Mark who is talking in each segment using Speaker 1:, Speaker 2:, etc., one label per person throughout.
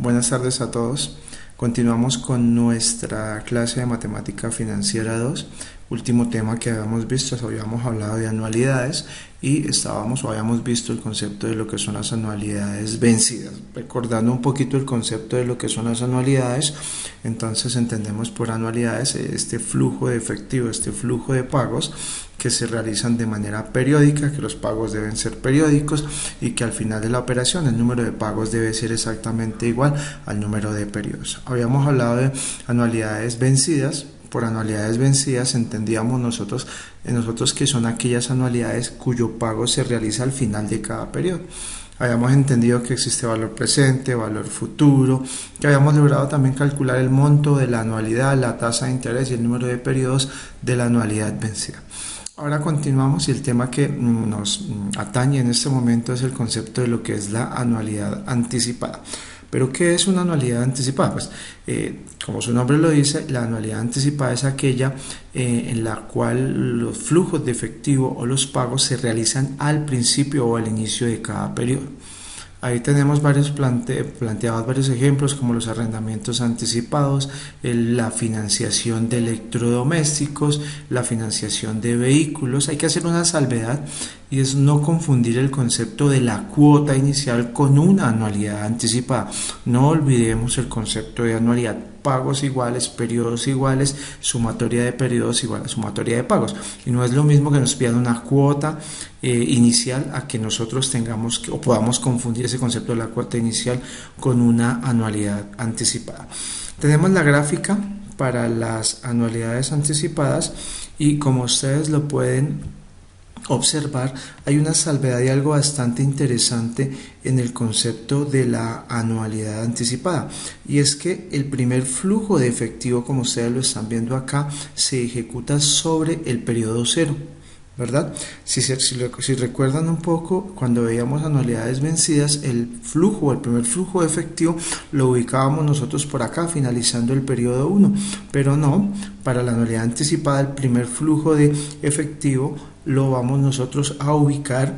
Speaker 1: Buenas tardes a todos. Continuamos con nuestra clase de Matemática Financiera 2. Último tema que habíamos visto, habíamos hablado de anualidades y habíamos visto el concepto de lo que son las anualidades vencidas. Recordando un poquito el concepto de lo que son las anualidades, entonces entendemos por anualidades este flujo de efectivo, este flujo de pagos que se realizan de manera periódica, que los pagos deben ser periódicos y que al final de la operación el número de pagos debe ser exactamente igual al número de periodos. Habíamos hablado de anualidades vencidas. Por anualidades vencidas entendíamos nosotros que son aquellas anualidades cuyo pago se realiza al final de cada periodo. Habíamos entendido que existe valor presente, valor futuro, que habíamos logrado también calcular el monto de la anualidad, la tasa de interés y el número de periodos de la anualidad vencida. Ahora continuamos y el tema que nos atañe en este momento es el concepto de lo que es la anualidad anticipada. ¿Pero qué es una anualidad anticipada? Pues, como su nombre lo dice, la anualidad anticipada es aquella en la cual los flujos de efectivo o los pagos se realizan al principio o al inicio de cada periodo. Ahí tenemos planteados varios ejemplos como los arrendamientos anticipados, la financiación de electrodomésticos, la financiación de vehículos. Hay que hacer una salvedad y es no confundir el concepto de la cuota inicial con una anualidad anticipada. No olvidemos el concepto de anualidad. Pagos iguales, periodos iguales, sumatoria de periodos igual a sumatoria de pagos. Y no es lo mismo que nos pidan una cuota inicial a que nosotros tengamos o podamos confundir ese concepto de la cuota inicial con una anualidad anticipada. Tenemos la gráfica para las anualidades anticipadas y como ustedes lo pueden observar, hay una salvedad y algo bastante interesante en el concepto de la anualidad anticipada, y es que el primer flujo de efectivo, como ustedes lo están viendo acá, se ejecuta sobre el periodo cero, ¿verdad? Si recuerdan un poco, cuando veíamos anualidades vencidas, el primer flujo de efectivo lo ubicábamos nosotros por acá, finalizando el periodo 1, pero no, para la anualidad anticipada el primer flujo de efectivo lo vamos nosotros a ubicar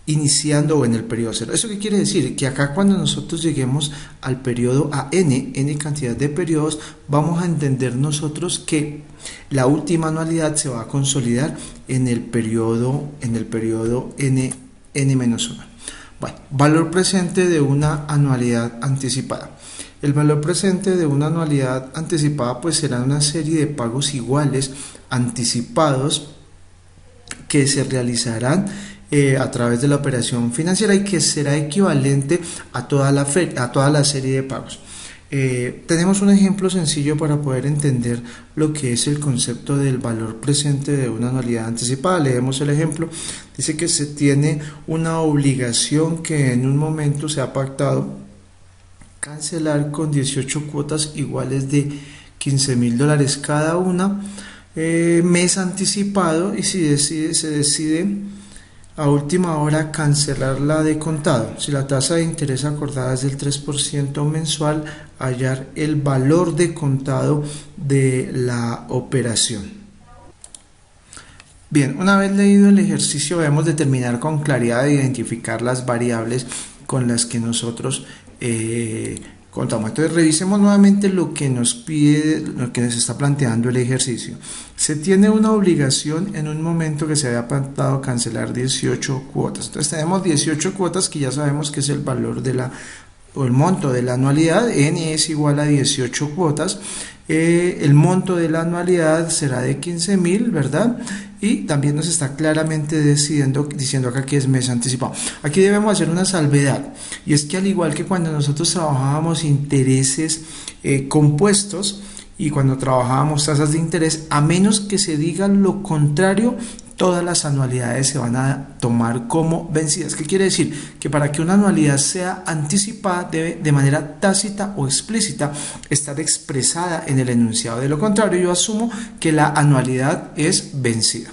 Speaker 1: iniciando en el periodo 0. ¿Eso qué quiere decir? Que acá cuando nosotros lleguemos al periodo a n cantidad de periodos, vamos a entender nosotros que la última anualidad se va a consolidar en el periodo n-1. Bueno, valor presente de una anualidad anticipada. El valor presente de una anualidad anticipada pues será una serie de pagos iguales anticipados que se realizarán a través de la operación financiera y que será equivalente a toda la serie de pagos. Tenemos un ejemplo sencillo para poder entender lo que es el concepto del valor presente de una anualidad anticipada. Leemos el ejemplo. Dice que se tiene una obligación que en un momento se ha pactado cancelar con 18 cuotas iguales de $15,000 cada una, mes anticipado, y se decide a última hora cancelarla de contado. Si la tasa de interés acordada es del 3% mensual, hallar el valor de contado de la operación. Bien, una vez leído el ejercicio, debemos determinar con claridad e identificar las variables con las que nosotros contamos. Entonces revisemos nuevamente lo que nos pide, lo que nos está planteando el ejercicio. Se tiene una obligación en un momento que se había pactado cancelar 18 cuotas. Entonces tenemos 18 cuotas que ya sabemos que es el valor o el monto de la anualidad. N es igual a 18 cuotas. El monto de la anualidad será de 15,000, ¿verdad? Y también nos está claramente diciendo acá que es mes anticipado. Aquí debemos hacer una salvedad, y es que al igual que cuando nosotros trabajábamos intereses compuestos y cuando trabajábamos tasas de interés, a menos que se diga lo contrario, todas las anualidades se van a tomar como vencidas. ¿Qué quiere decir? Que para que una anualidad sea anticipada debe de manera tácita o explícita estar expresada en el enunciado. De lo contrario, yo asumo que la anualidad es vencida.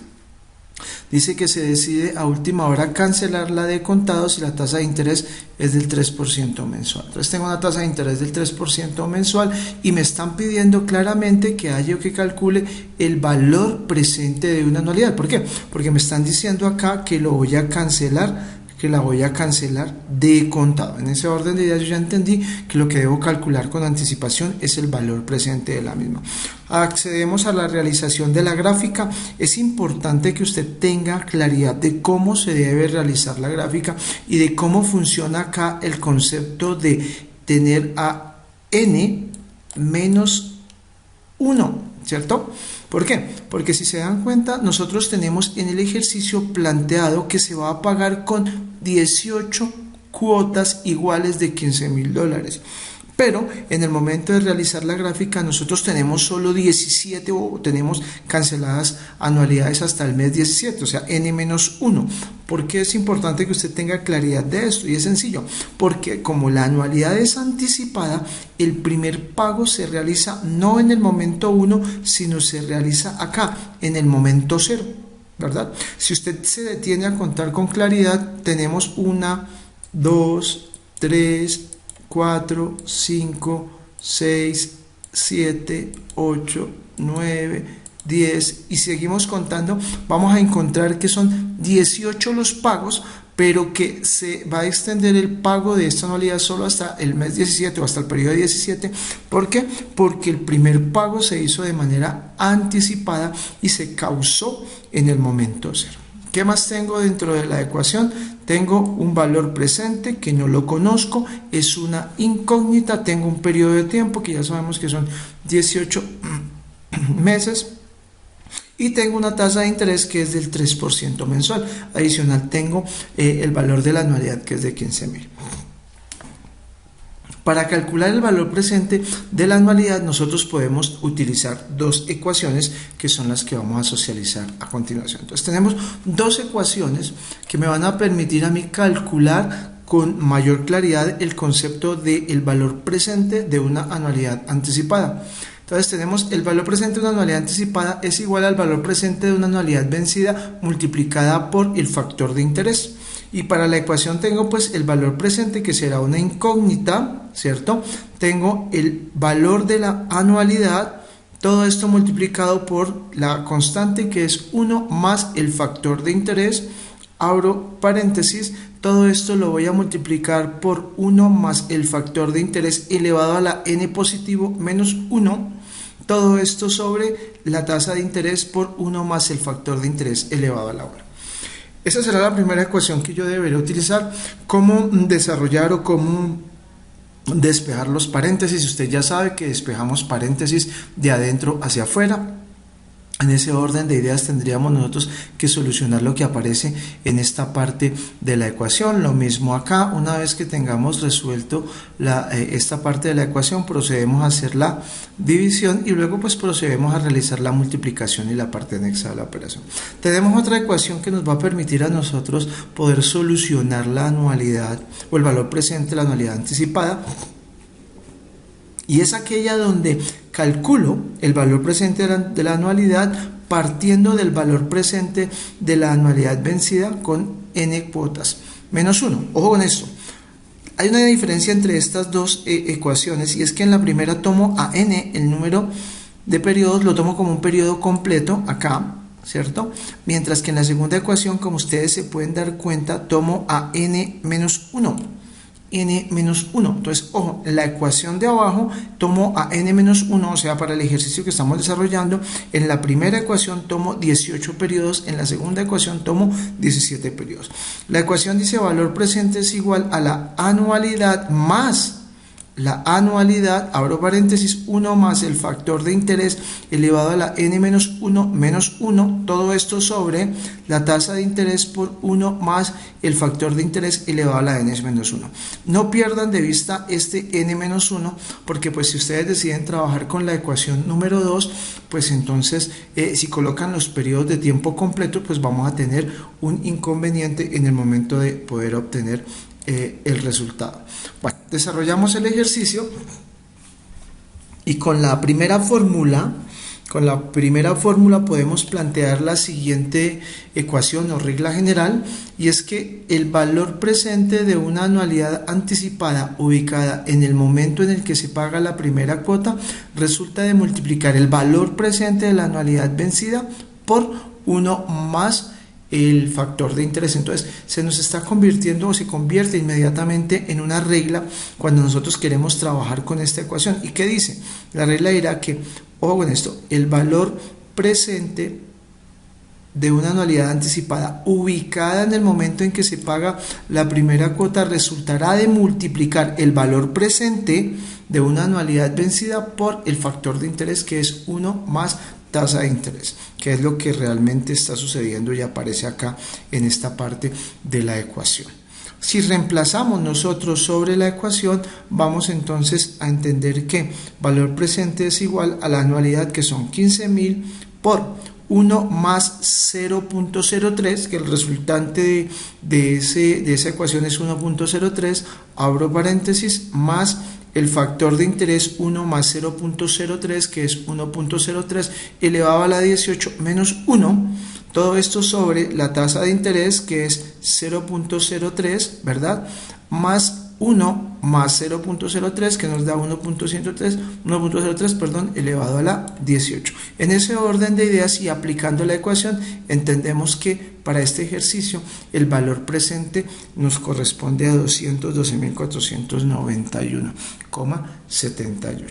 Speaker 1: Dice que se decide a última hora cancelar la de contado si la tasa de interés es del 3% mensual. Entonces tengo una tasa de interés del 3% mensual y me están pidiendo claramente que haya o que calcule el valor presente de una anualidad. ¿Por qué? Porque me están diciendo acá que lo voy a cancelar que la voy a cancelar de contado. En ese orden de ideas yo ya entendí que lo que debo calcular con anticipación es el valor presente de la misma. Accedemos a la realización de la gráfica. Es importante que usted tenga claridad de cómo se debe realizar la gráfica y de cómo funciona acá el concepto de tener a n menos 1, ¿cierto? ¿Por qué? Porque si se dan cuenta, nosotros tenemos en el ejercicio planteado que se va a pagar con 18 cuotas iguales de $15.000. Pero en el momento de realizar la gráfica nosotros tenemos solo 17 o tenemos canceladas anualidades hasta el mes 17, o sea, n-1. ¿Por qué es importante que usted tenga claridad de esto? Y es sencillo, porque como la anualidad es anticipada, el primer pago se realiza no en el momento 1, sino se realiza acá, en el momento 0, ¿verdad? Si usted se detiene a contar con claridad, tenemos 1, 2, 3, 4, 5, 6, 7, 8, 9, 10 y seguimos contando. Vamos a encontrar que son 18 los pagos, pero que se va a extender el pago de esta anualidad solo hasta el mes 17 o hasta el periodo 17. ¿Por qué? Porque el primer pago se hizo de manera anticipada y se causó en el momento 0. ¿Qué más tengo dentro de la ecuación? Tengo un valor presente que no lo conozco, es una incógnita, tengo un periodo de tiempo que ya sabemos que son 18 meses y tengo una tasa de interés que es del 3% mensual. Adicional tengo el valor de la anualidad que es de 15.000. Para calcular el valor presente de la anualidad nosotros podemos utilizar dos ecuaciones que son las que vamos a socializar a continuación. Entonces tenemos dos ecuaciones que me van a permitir a mí calcular con mayor claridad el concepto del valor presente de una anualidad anticipada. Entonces tenemos el valor presente de una anualidad anticipada es igual al valor presente de una anualidad vencida multiplicada por el factor de interés. Y para la ecuación tengo pues el valor presente que será una incógnita, ¿cierto? Tengo el valor de la anualidad, todo esto multiplicado por la constante que es 1 más el factor de interés, abro paréntesis, todo esto lo voy a multiplicar por 1 más el factor de interés elevado a la n positivo menos 1, todo esto sobre la tasa de interés por 1 más el factor de interés elevado a la 1. Esa será la primera ecuación que yo deberé utilizar. ¿Cómo desarrollar o cómo despejar los paréntesis? Usted ya sabe que despejamos paréntesis de adentro hacia afuera. En ese orden de ideas tendríamos nosotros que solucionar lo que aparece en esta parte de la ecuación. Lo mismo acá, una vez que tengamos resuelto esta parte de la ecuación, procedemos a hacer la división y luego pues procedemos a realizar la multiplicación y la parte anexa de la operación. Tenemos otra ecuación que nos va a permitir a nosotros poder solucionar la anualidad o el valor presente de la anualidad anticipada. Y es aquella donde calculo el valor presente de la anualidad partiendo del valor presente de la anualidad vencida con n cuotas menos 1. Ojo con esto. Hay una diferencia entre estas dos ecuaciones y es que en la primera tomo a n, el número de periodos, lo tomo como un periodo completo acá, ¿cierto? Mientras que en la segunda ecuación, como ustedes se pueden dar cuenta, tomo a n menos 1. n-1. Entonces, ojo, en la ecuación de abajo tomo a n-1, o sea, para el ejercicio que estamos desarrollando, en la primera ecuación tomo 18 periodos, en la segunda ecuación tomo 17 periodos. La ecuación dice valor presente es igual a la anualidad más la anualidad, abro paréntesis, 1 más el factor de interés elevado a la n-1 menos 1, todo esto sobre la tasa de interés por 1 más el factor de interés elevado a la n-1. No pierdan de vista este n-1 porque pues si ustedes deciden trabajar con la ecuación número 2, pues entonces si colocan los periodos de tiempo completo, pues vamos a tener un inconveniente en el momento de poder obtener el resultado. Bueno, desarrollamos el ejercicio y con la primera fórmula podemos plantear la siguiente ecuación o regla general, y es que el valor presente de una anualidad anticipada ubicada en el momento en el que se paga la primera cuota resulta de multiplicar el valor presente de la anualidad vencida por 1 más el factor de interés. Entonces se nos está convirtiendo o se convierte inmediatamente en una regla cuando nosotros queremos trabajar con esta ecuación. ¿Y qué dice? La regla dirá que, ojo con esto, el valor presente de una anualidad anticipada ubicada en el momento en que se paga la primera cuota resultará de multiplicar el valor presente de una anualidad vencida por el factor de interés, que es 1 más tasa de interés, que es lo que realmente está sucediendo y aparece acá en esta parte de la ecuación. Si reemplazamos nosotros sobre la ecuación, vamos entonces a entender que valor presente es igual a la anualidad, que son 15.000 por 1 más 0.03, que el resultante de esa ecuación es 1.03, abro paréntesis, más el factor de interés 1 más 0.03, que es 1.03 elevado a la 18 menos 1, todo esto sobre la tasa de interés, que es 0.03, ¿verdad? Más 1 más 0.03, que nos da 1.03, elevado a la 18. En ese orden de ideas y aplicando la ecuación, entendemos que para este ejercicio el valor presente nos corresponde a 212.491,78.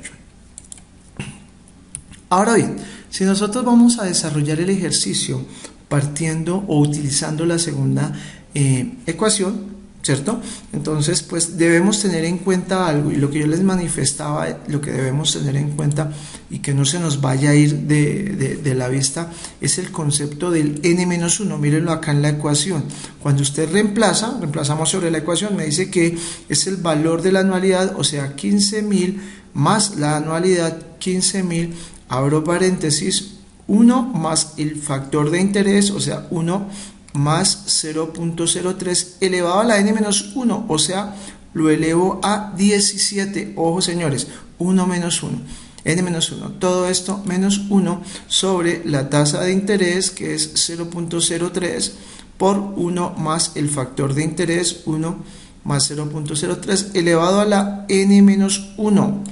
Speaker 1: Ahora bien, si nosotros vamos a desarrollar el ejercicio partiendo o utilizando la segunda ecuación, ¿cierto? Entonces, pues debemos tener en cuenta algo, y lo que yo les manifestaba, lo que debemos tener en cuenta y que no se nos vaya a ir de la vista, es el concepto del n-1. Mírenlo acá en la ecuación. Cuando usted reemplazamos sobre la ecuación, me dice que es el valor de la anualidad, o sea, 15.000 más la anualidad, 15.000, abro paréntesis, 1 más el factor de interés, o sea, 1 más 0.03 elevado a la n-1, o sea, lo elevo a 17. Ojo, señores, 1 menos 1, n-1, todo esto menos 1 sobre la tasa de interés, que es 0.03, por 1 más el factor de interés, 1 más 0.03 elevado a la n-1,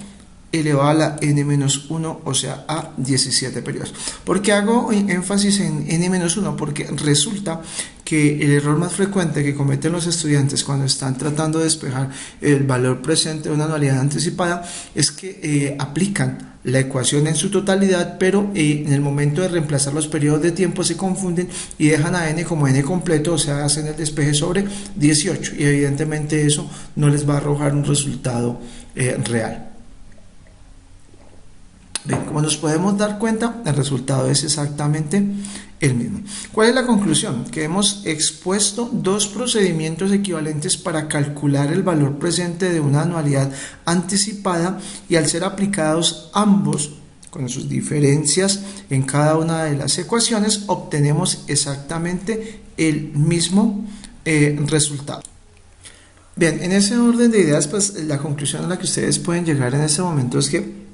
Speaker 1: elevado a la n-1, o sea, a 17 periodos. ¿Por qué hago énfasis en n-1? Porque resulta que el error más frecuente que cometen los estudiantes cuando están tratando de despejar el valor presente de una anualidad anticipada es que aplican la ecuación en su totalidad, pero en el momento de reemplazar los periodos de tiempo se confunden y dejan a n como n completo, o sea, hacen el despeje sobre 18, y evidentemente eso no les va a arrojar un resultado real. Bien, como nos podemos dar cuenta, el resultado es exactamente el mismo. ¿Cuál es la conclusión? Que hemos expuesto dos procedimientos equivalentes para calcular el valor presente de una anualidad anticipada, y al ser aplicados ambos con sus diferencias en cada una de las ecuaciones, obtenemos exactamente el mismo resultado. Bien, en ese orden de ideas, pues la conclusión a la que ustedes pueden llegar en este momento es que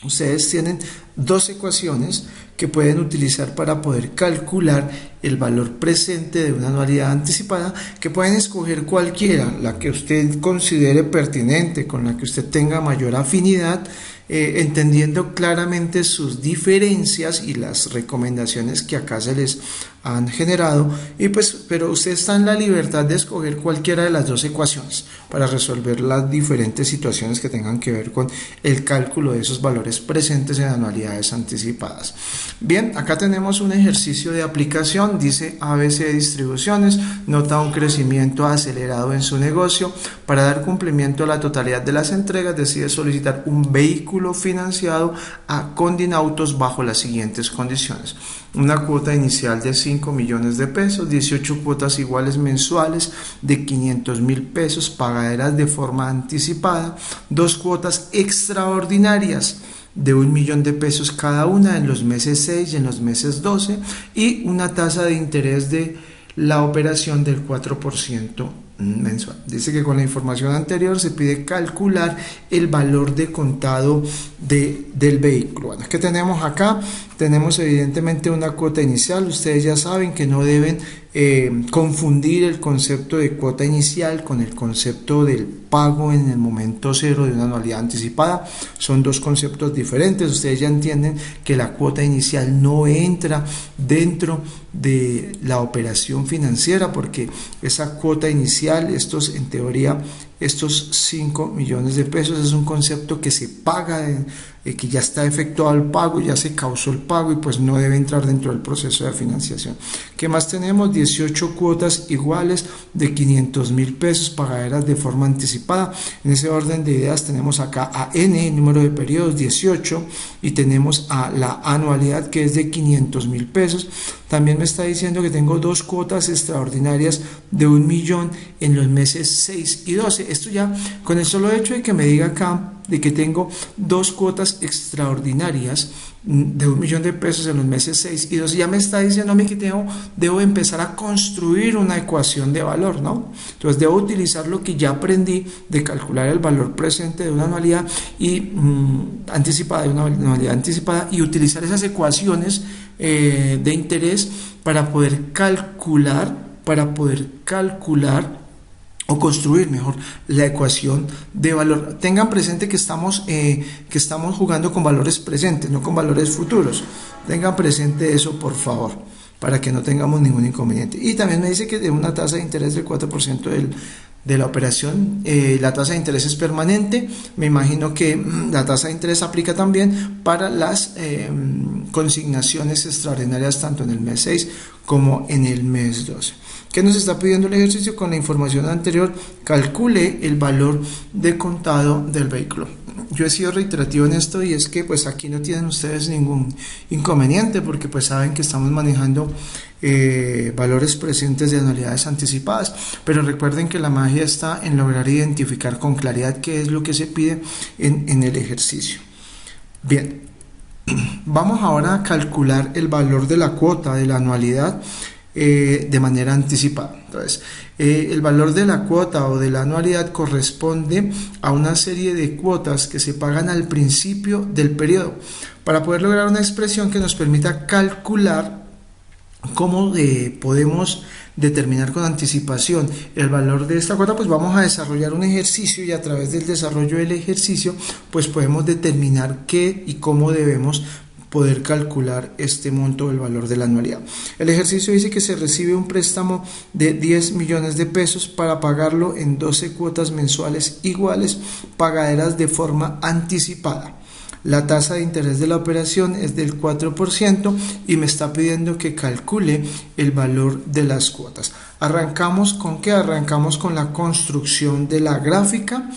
Speaker 1: ustedes tienen dos ecuaciones que pueden utilizar para poder calcular el valor presente de una anualidad anticipada, que pueden escoger cualquiera, la que usted considere pertinente, con la que usted tenga mayor afinidad, entendiendo claramente sus diferencias y las recomendaciones que acá se les han generado, y pues, pero usted está en la libertad de escoger cualquiera de las dos ecuaciones para resolver las diferentes situaciones que tengan que ver con el cálculo de esos valores presentes en anualidades anticipadas. Bien, acá tenemos un ejercicio de aplicación, dice ABC de distribuciones, nota un crecimiento acelerado en su negocio. Para dar cumplimiento a la totalidad de las entregas, decide solicitar un vehículo financiado a Condinautos bajo las siguientes condiciones: una cuota inicial de 5 millones de pesos, 18 cuotas iguales mensuales de 500.000 pesos pagaderas de forma anticipada, 2 cuotas extraordinarias de 1 millón de pesos cada una en los meses 6 y en los meses 12, y una tasa de interés de la operación del 4% mensual. Dice que con la información anterior se pide calcular el valor de contado del vehículo. Bueno, ¿qué tenemos acá? tenemos evidentemente una cuota inicial. Ustedes ya saben que no deben confundir el concepto de cuota inicial con el concepto del pago en el momento cero de una anualidad anticipada. Son dos conceptos diferentes. Ustedes ya entienden que la cuota inicial no entra dentro de la operación financiera, porque esa cuota inicial, en teoría, estos 5 millones de pesos es un concepto que se paga, que ya está efectuado el pago, ya se causó el pago y pues no debe entrar dentro del proceso de financiación. ¿Qué más tenemos? 18 cuotas iguales de 500.000 pesos pagaderas de forma anticipada. En ese orden de ideas tenemos acá a N, número de periodos 18, y tenemos a la anualidad, que es de 500.000 pesos. También me está diciendo que tengo dos cuotas extraordinarias de 1 millón en los meses 6 y 12. Esto ya, con el solo hecho de que me diga acá de que tengo dos cuotas extraordinarias de 1 millón de pesos en los meses 6 y 12, ya me está diciendo a mí que debo empezar a construir una ecuación de valor, ¿no? Entonces debo utilizar lo que ya aprendí de calcular el valor presente de una anualidad y anticipada, de una anualidad anticipada, y utilizar esas ecuaciones de interés para poder calcular o construir mejor la ecuación de valor. Tengan presente que estamos jugando con valores presentes, no con valores futuros. Tengan presente eso, por favor, para que no tengamos ningún inconveniente. Y también me dice que de una tasa de interés del 4% de la operación. La tasa de interés es permanente. Me imagino que la tasa de interés aplica también para las consignaciones extraordinarias, tanto en el mes 6 como en el mes 12. ¿Qué nos está pidiendo el ejercicio? Con la información anterior, calcule el valor de contado del vehículo. Yo he sido reiterativo en esto, y es que pues aquí no tienen ustedes ningún inconveniente, porque pues saben que estamos manejando valores presentes de anualidades anticipadas, pero recuerden que la magia está en lograr identificar con claridad qué es lo que se pide en el ejercicio. Bien, vamos ahora a calcular el valor de la cuota de la anualidad de manera anticipada. Entonces, el valor de la cuota o de la anualidad corresponde a una serie de cuotas que se pagan al principio del periodo, para poder lograr una expresión que nos permita calcular cómo podemos determinar con anticipación el valor de esta cuota. Pues vamos a desarrollar un ejercicio, y a través del desarrollo del ejercicio pues podemos determinar qué y cómo debemos poder calcular este monto del valor de la anualidad. El ejercicio dice que se recibe un préstamo de 10 millones de pesos para pagarlo en 12 cuotas mensuales iguales, pagaderas de forma anticipada. La tasa de interés de la operación es del 4% y me está pidiendo que calcule el valor de las cuotas. ¿Arrancamos con qué? Arrancamos con la construcción de la gráfica.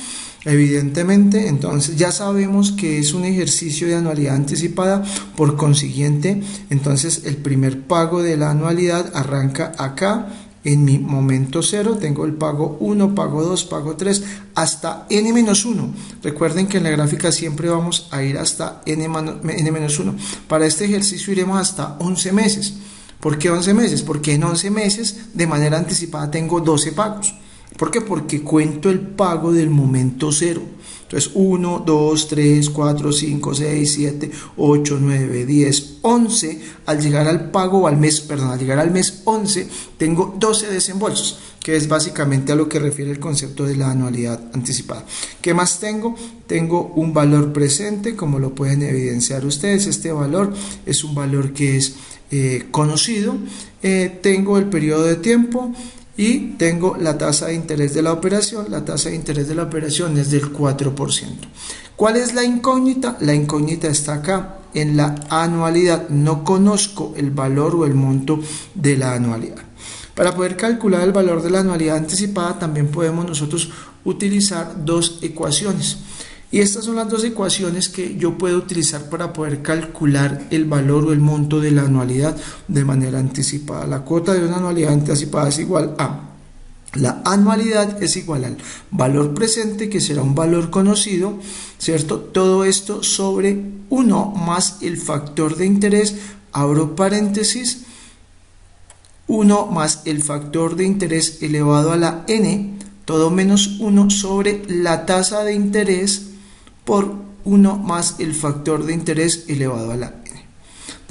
Speaker 1: Evidentemente, entonces ya sabemos que es un ejercicio de anualidad anticipada, por consiguiente, entonces el primer pago de la anualidad arranca acá en mi momento cero. Tengo el pago 1, pago 2, pago 3, hasta n-1. Recuerden que en la gráfica siempre vamos a ir hasta n-1. Para este ejercicio iremos hasta 11 meses. ¿Por qué 11 meses? Porque en 11 meses de manera anticipada tengo 12 pagos. ¿Por qué? Porque cuento el pago del momento cero. Entonces 1, 2, 3, 4, 5, 6, 7, 8, 9, 10, 11. Al llegar al pago, al llegar al mes 11, tengo 12 desembolsos, que es básicamente a lo que refiere el concepto de la anualidad anticipada. ¿Qué más tengo? Tengo un valor presente, como lo pueden evidenciar ustedes. Este valor es un valor que es conocido. Tengo el periodo de tiempo y tengo la tasa de interés de la operación. La tasa de interés de la operación es del 4%. ¿Cuál es la incógnita? La incógnita está acá en la anualidad. No conozco el valor o el monto de la anualidad. Para poder calcular el valor de la anualidad anticipada también podemos nosotros utilizar dos ecuaciones. Y estas son las dos ecuaciones que yo puedo utilizar para poder calcular el valor o el monto de la anualidad de manera anticipada. La cuota de una anualidad anticipada es igual a, la anualidad es igual al valor presente, que será un valor conocido, ¿cierto? Todo esto sobre 1 más el factor de interés, abro paréntesis, 1 más el factor de interés elevado a la n, todo menos 1 sobre la tasa de interés por 1 más el factor de interés elevado a la n.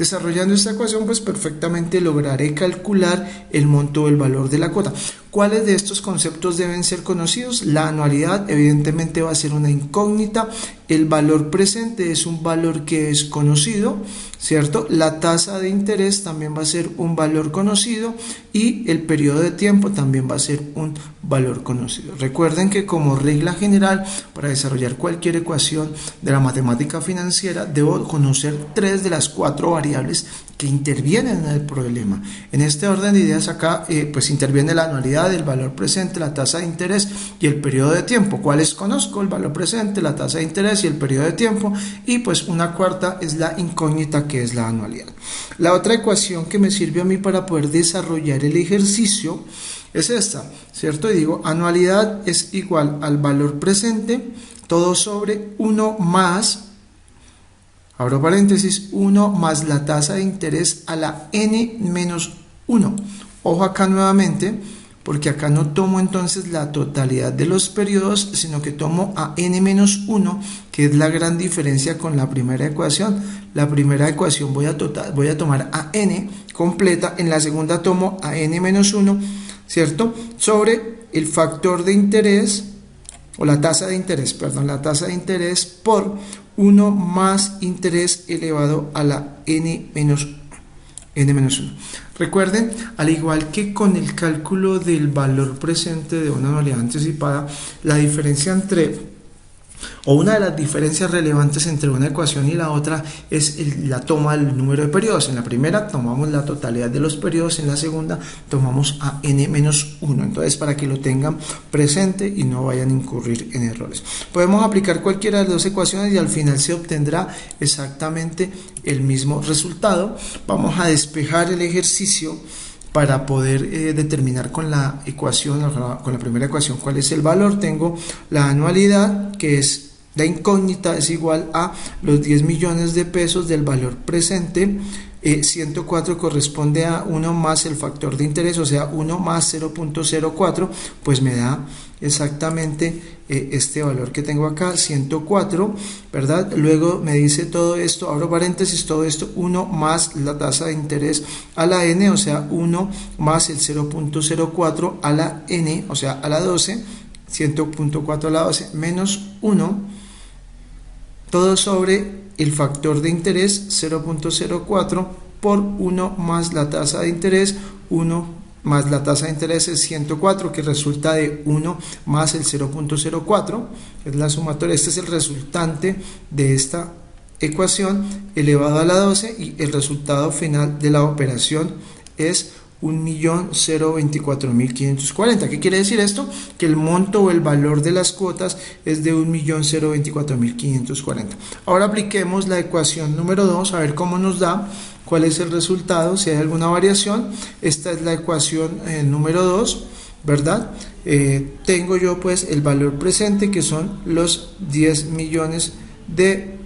Speaker 1: Desarrollando esta ecuación, pues perfectamente lograré calcular el monto o el valor de la cuota. ¿Cuáles de estos conceptos deben ser conocidos? La anualidad evidentemente va a ser una incógnita, el valor presente es un valor que es conocido, ¿cierto? La tasa de interés también va a ser un valor conocido y el periodo de tiempo también va a ser un valor conocido. Recuerden que como regla general, para desarrollar cualquier ecuación de la matemática financiera, debo conocer 3 de las 4 variables que intervienen en el problema. En este orden de ideas acá pues interviene la anualidad, el valor presente, la tasa de interés y el periodo de tiempo. ¿Cuáles conozco? El valor presente, la tasa de interés y el periodo de tiempo, y pues una cuarta es la incógnita, que es la anualidad. La otra ecuación que me sirve a mí para poder desarrollar el ejercicio es esta, ¿cierto? Y digo, anualidad es igual al valor presente, todo sobre 1 más, abro paréntesis, 1 más la tasa de interés a la n menos 1. Ojo acá nuevamente, porque acá no tomo entonces la totalidad de los periodos, sino que tomo a n menos 1, que es la gran diferencia con la primera ecuación. La primera ecuación voy a tomar a n completa, en la segunda tomo a n menos 1, ¿cierto? Sobre el factor de interés, o la tasa de interés, perdón, la tasa de interés por 1 más interés elevado a la n menos 1. Recuerden, al igual que con el cálculo del valor presente de una anualidad anticipada, la diferencia o una de las diferencias relevantes entre una ecuación y la otra es la toma del número de periodos. En la primera tomamos la totalidad de los periodos, en la segunda tomamos a n-1. Entonces, para que lo tengan presente y no vayan a incurrir en errores. Podemos aplicar cualquiera de las dos ecuaciones y al final se obtendrá exactamente el mismo resultado. Vamos a despejar el ejercicio para poder determinar con la ecuación, con la primera ecuación, cuál es el valor. Tengo la anualidad, que es la incógnita, es igual a los 10 millones de pesos del valor presente. 104 corresponde a 1 más el factor de interés, o sea 1 más 0.04, pues me da exactamente este valor que tengo acá, 104, ¿verdad? Luego me dice todo esto, abro paréntesis, todo esto 1 más la tasa de interés a la n, o sea 1 más el 0.04 a la n, o sea a la 12, 100.4 a la 12, menos 1, todo sobre el factor de interés 0.04 por 1 más la tasa de interés, 1 más la tasa de interés es 104, que resulta de 1 más el 0.04, es la sumatoria. Este es el resultante de esta ecuación elevado a la 12, y el resultado final de la operación es 1.024.540. ¿Qué quiere decir esto? Que el monto o el valor de las cuotas es de 1.024.540. Ahora apliquemos la ecuación número 2, a ver cómo nos da, cuál es el resultado, si hay alguna variación. Esta es la ecuación número 2, ¿verdad? Tengo yo pues el valor presente, que son los 10 millones de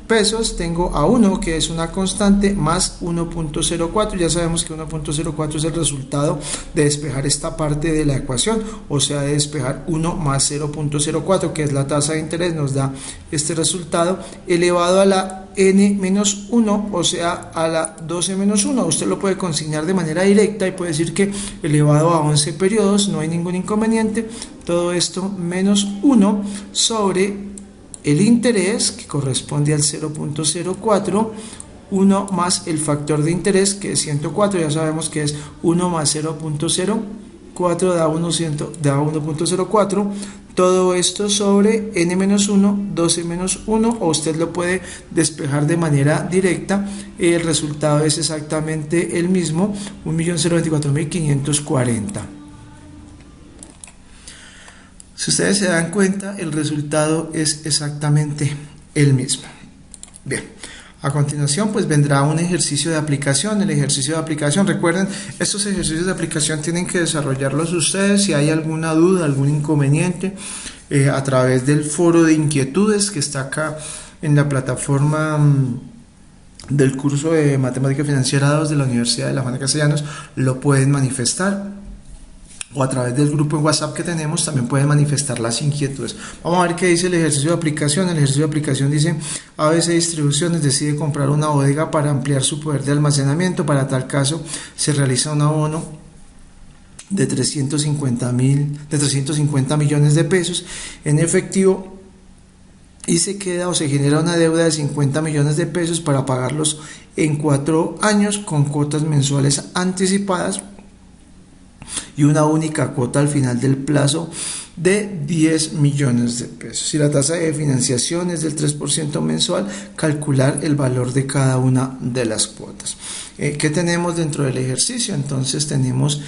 Speaker 1: pesos, tengo a 1, que es una constante, más 1.04, ya sabemos que 1.04 es el resultado de despejar esta parte de la ecuación, o sea, de despejar 1 más 0.04, que es la tasa de interés, nos da este resultado, elevado a la n-1, o sea, a la 12 menos 1. Usted lo puede consignar de manera directa y puede decir que elevado a 11 periodos, no hay ningún inconveniente. Todo esto menos 1 sobre el interés, que corresponde al 0.04, 1 más el factor de interés, que es 104, ya sabemos que es 1 más 0.04 da 1.04, todo esto sobre n-1, 12 menos 1, o usted lo puede despejar de manera directa. El resultado es exactamente el mismo, 1.024.540. Si ustedes se dan cuenta, el resultado es exactamente el mismo. Bien, a continuación pues vendrá un ejercicio de aplicación. El ejercicio de aplicación, recuerden, estos ejercicios de aplicación tienen que desarrollarlos ustedes. Si hay alguna duda, algún inconveniente, a través del foro de inquietudes que está acá en la plataforma del curso de Matemática Financiera 2 de la Universidad de La Juana Castellanos, lo pueden manifestar. o a través del grupo en WhatsApp que tenemos, también pueden manifestar las inquietudes. Vamos a ver qué dice el ejercicio de aplicación. El ejercicio de aplicación dice: ABC Distribuciones decide comprar una bodega para ampliar su poder de almacenamiento. Para tal caso, se realiza un abono de 350 millones de pesos en efectivo, y se queda o se genera una deuda de 50 millones de pesos para pagarlos en 4 años con cuotas mensuales anticipadas y una única cuota al final del plazo de 10 millones de pesos. Si la tasa de financiación es del 3% mensual, calcular el valor de cada una de las cuotas. ¿Qué tenemos dentro del ejercicio? Entonces tenemos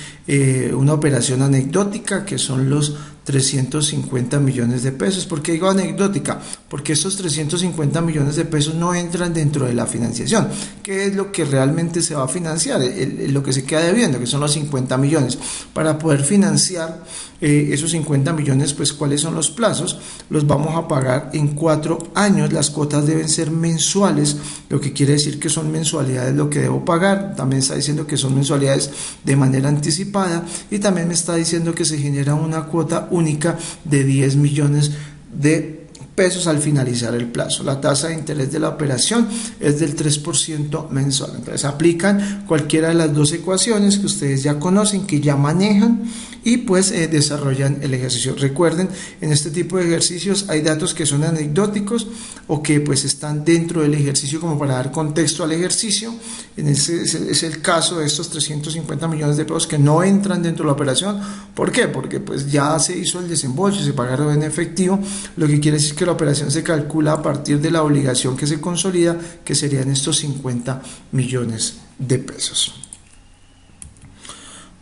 Speaker 1: una operación anecdótica, que son los 350 millones de pesos. ¿Por qué digo anecdótica? Porque estos 350 millones de pesos no entran dentro de la financiación. ¿Qué es lo que realmente se va a financiar? Lo que se queda debiendo, que son los 50 millones. Para poder financiar esos 50 millones, pues ¿cuáles son los plazos? Los vamos a pagar en 4 años. Las cuotas deben ser mensuales, lo que quiere decir que son mensualidades lo que debo pagar. También está diciendo que son mensualidades de manera anticipada, y también me está diciendo que se genera una cuota única de 10 millones de pesos al finalizar el plazo. La tasa de interés de la operación es del 3% mensual. Entonces aplican cualquiera de las dos ecuaciones que ustedes ya conocen, que ya manejan, y pues desarrollan el ejercicio. Recuerden, en este tipo de ejercicios hay datos que son anecdóticos o que pues están dentro del ejercicio como para dar contexto al ejercicio. En ese es el caso de estos 350 millones de pesos que no entran dentro de la operación. ¿Por qué? Porque pues ya se hizo el desembolso, se pagaron en efectivo, lo que quiere decir que la operación se calcula a partir de la obligación que se consolida, que serían estos 50 millones de pesos.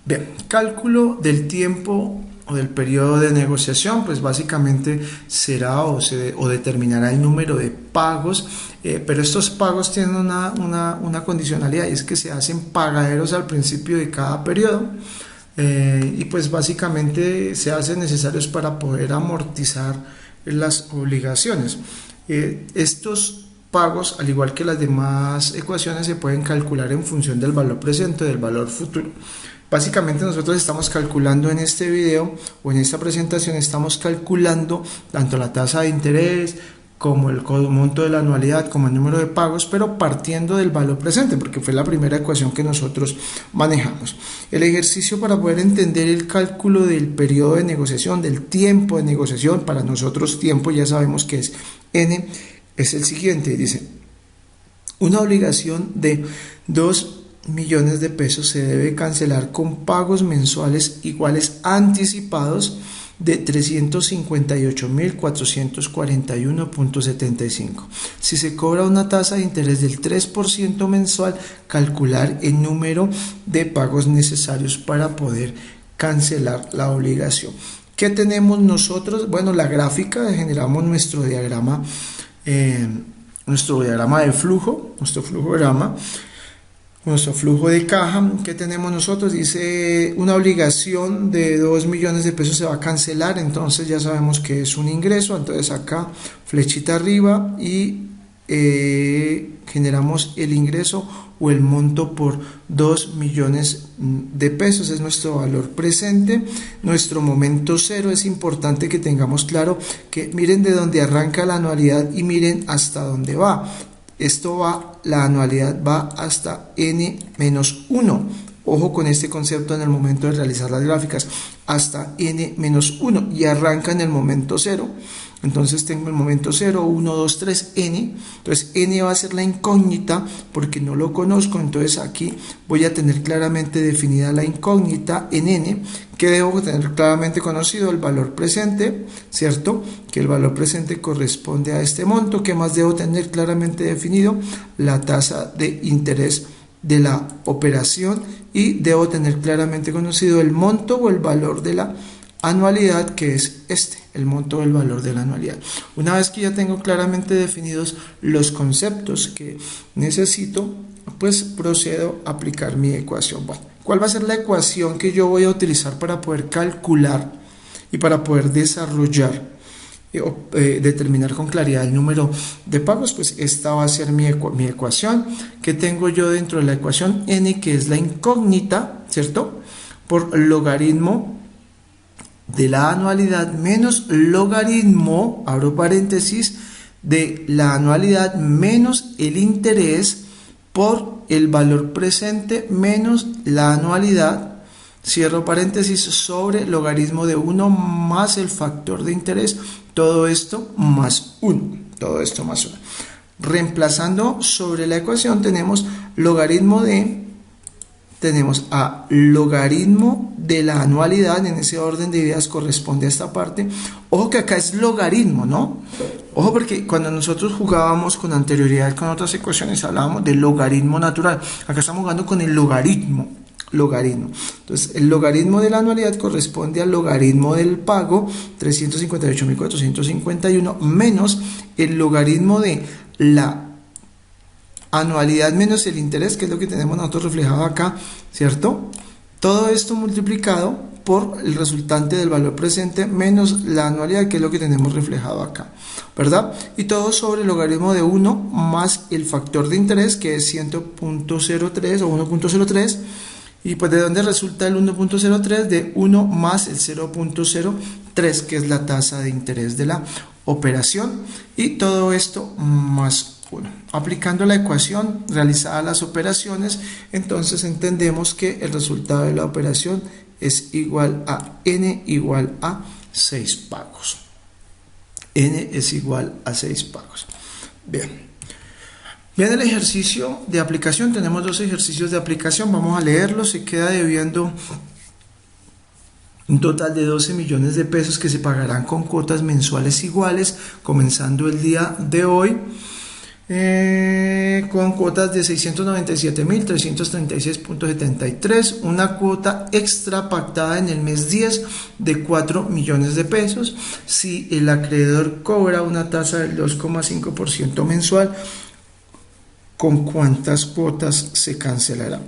Speaker 1: Bien, cálculo del tiempo o del periodo de negociación, pues básicamente será o determinará el número de pagos, pero estos pagos tienen una condicionalidad, y es que se hacen pagaderos al principio de cada periodo, y pues básicamente se hacen necesarios para poder amortizar las obligaciones. Estos pagos, al igual que las demás ecuaciones, se pueden calcular en función del valor presente o del valor futuro. Básicamente nosotros estamos calculando en este video o en esta presentación, estamos calculando tanto la tasa de interés como el monto de la anualidad, como el número de pagos, pero partiendo del valor presente, porque fue la primera ecuación que nosotros manejamos. El ejercicio para poder entender el cálculo del periodo de negociación, del tiempo de negociación, para nosotros tiempo ya sabemos que es N, es el siguiente. Dice: una obligación de 2 millones de pesos se debe cancelar con pagos mensuales iguales anticipados de 358.441.75. Si se cobra una tasa de interés del 3% mensual, calcular el número de pagos necesarios para poder cancelar la obligación. ¿Qué tenemos nosotros? Bueno, la gráfica, generamos nuestro diagrama de flujo, nuestro flujograma. Nuestro flujo de caja que tenemos nosotros dice: una obligación de 2 millones de pesos se va a cancelar, entonces ya sabemos que es un ingreso. Entonces acá flechita arriba y generamos el ingreso o el monto por 2 millones de pesos, es nuestro valor presente. Nuestro momento cero, es importante que tengamos claro que miren de dónde arranca la anualidad y miren hasta dónde va. Esto va, la anualidad va hasta N-1. Ojo con este concepto en el momento de realizar las gráficas, hasta N-1, y arranca en el momento cero. Entonces tengo el momento 0, 1, 2, 3, N. Entonces N va a ser la incógnita porque no lo conozco. Entonces aquí voy a tener claramente definida la incógnita en N, que debo tener claramente conocido el valor presente, ¿cierto? Que el valor presente corresponde a este monto. ¿Qué más debo tener claramente definido? La tasa de interés de la operación, y debo tener claramente conocido el monto o el valor de la anualidad, que es el monto del valor de la anualidad. Una vez que ya tengo claramente definidos los conceptos que necesito, pues procedo a aplicar mi ecuación. Bueno, ¿cuál va a ser la ecuación que yo voy a utilizar para poder calcular y para poder desarrollar determinar con claridad el número de pagos? Pues esta va a ser mi ecuación que tengo yo dentro de la ecuación N, que es la incógnita, ¿cierto? Por logaritmo de la anualidad menos logaritmo, abro paréntesis, de la anualidad menos el interés por el valor presente menos la anualidad, cierro paréntesis, sobre logaritmo de 1 más el factor de interés, todo esto más 1, todo esto más 1. Reemplazando sobre la ecuación tenemos logaritmo de, tenemos a logaritmo de la anualidad, en ese orden de ideas corresponde a esta parte. Ojo que acá es logaritmo, ¿no? Ojo porque cuando nosotros jugábamos con anterioridad con otras ecuaciones hablábamos del logaritmo natural. Acá estamos jugando con el logaritmo. Entonces, el logaritmo de la anualidad corresponde al logaritmo del pago, 358.451, menos el logaritmo de la anualidad menos el interés, que es lo que tenemos nosotros reflejado acá, ¿cierto? Todo esto multiplicado por el resultante del valor presente menos la anualidad, que es lo que tenemos reflejado acá, ¿verdad? Y todo sobre el logaritmo de 1 más el factor de interés, que es 100.03 o 1.03, y pues ¿de dónde resulta el 1.03? De 1 más el 0.03, que es la tasa de interés de la operación, y todo esto más 1. Aplicando la ecuación realizada las operaciones, entonces entendemos que el resultado de la operación es igual a n igual a 6 pagos. N es igual a 6 pagos. Bien. Bien, el ejercicio de aplicación, tenemos dos ejercicios de aplicación, vamos a leerlos. Se queda debiendo un total de 12 millones de pesos que se pagarán con cuotas mensuales iguales, comenzando el día de hoy, con cuotas de 697.336.73, una cuota extra pactada en el mes 10 de 4 millones de pesos. Si el acreedor cobra una tasa del 2,5% mensual, ¿con cuántas cuotas se cancelará?